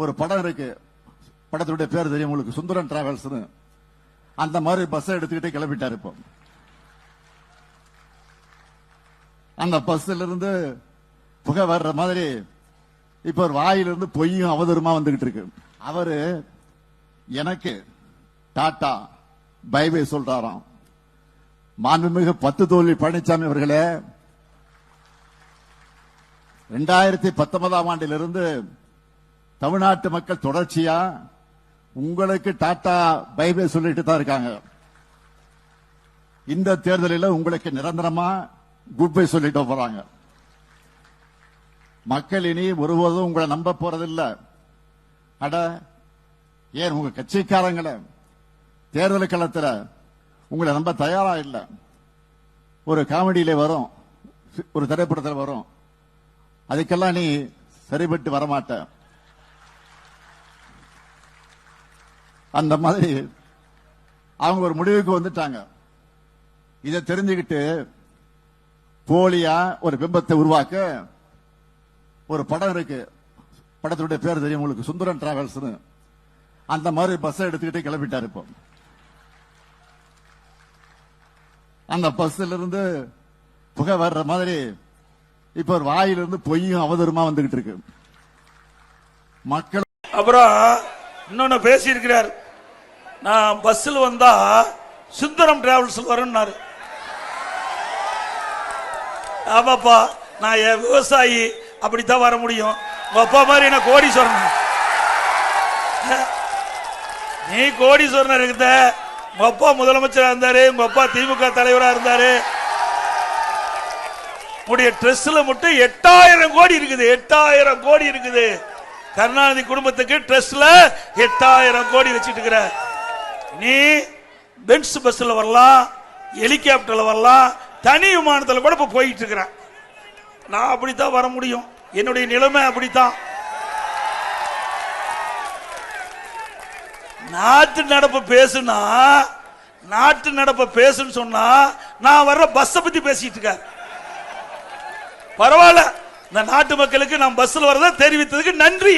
ஒரு படம் இருக்கு, படத்துடைய பேர் தெரியும் உங்களுக்கு, சுந்தரம் டிராவல்ஸ். அந்த மாதிரி பஸ் எடுத்துக்கிட்டு கிளம்பிட்டாரு. இப்போ அந்த பஸ்ல இருந்து புகை வர்ற மாதிரி இப்ப ஒரு வாயிலிருந்து பொய்யும் அவதூறுமா வந்துகிட்டு இருக்கு. அவரு எனக்கு டாடா பை பை சொல்றாராம். மாண்புமிகு 10 தோல்வி பழனிசாமி அவர்களே, 2019ஆம் ஆண்டிலிருந்து தமிழ்நாட்டு மக்கள் தொடர்ச்சியா உங்களுக்கு டாடா பை பை சொல்லிட்டு தான் இருக்காங்க. இந்த தேர்தலில் உங்களுக்கு நிரந்தரமா குட் பை சொல்லிட்டு போறாங்க. மக்கள் இனி ஒருபோதும் உங்களை நம்ப போறதில்லை. அட ஏன் உங்க கட்சிக்காரங்களை தேர்தல் களத்தில் உங்களை நம்ப தயாரா இல்லை. ஒரு காமெடியில வரும், ஒரு திரைப்படத்தில் வரும், அதுக்கெல்லாம் நீ சரிபட்டு வரமாட்ட. அந்த மாதிரி அவங்க ஒரு முடிவுக்கு வந்துட்டாங்க. இதை தெரிஞ்சுக்கிட்டு போலியா ஒரு பிம்பத்தை உருவாக்க ஒரு படம் இருக்கு, படத்துடைய பேர் தெரியும் உங்களுக்கு, சுந்தரம் டிராவல்ஸ். அந்த மாதிரி பஸ் எடுத்துக்கிட்டு கிளம்பிட்டாரு. இப்போ அந்த பஸ்ல இருந்து புகை வர்ற மாதிரி இப்ப ஒரு வாயிலிருந்து பொய்யும் அவதூறுமா வந்துகிட்டு இருக்கு. மக்கள் அப்புறம் இன்னொன்னு பேசி இருக்கிறார், நான் பஸ்ல வந்தா சுந்தரம் டிராவல்ஸ் வரும்னாரு. ஆமாப்பா, நான் என் விவசாயி, அப்படித்தான் வர முடியும். உங்க அப்பா மாதிரி என்ன கோடீஸ்வரன், நீ கோடீஸ்வரன் இருந்த. உங்க அப்பா முதலமைச்சரா இருந்தாரு, உங்க அப்பா திமுக தலைவரா இருந்தாரு. உடைய ட்ரெஸ்ல மட்டும் 8000 கோடி இருக்குது, 8000 கோடி இருக்குது. கருணாநிதி குடும்பத்துக்கு ட்ரெஸ்ல 8000 கோடி வச்சிட்டு இருக்கிற நீ. பென்ஸ் பஸ்ல வரலாம், ஹெலிகாப்டர்ல வரலாம், தனி விமானத்தில் கூட இப்ப போயிட்டு இருக்கிற. நான் அப்படித்தான் வர முடியும், என்னுடைய நிலைமை அப்படித்தான். நாட்டு நடப்பு பேசுனா, நாட்டு நடப்பு பேசுன்னு சொன்னா நான் வர்ற பஸ் பத்தி பேசிட்டு இருக்க. பரவாயில்ல, இந்த நாட்டு மக்களுக்கு நான் பஸ்ல வரத தெரிவித்ததுக்கு நன்றி.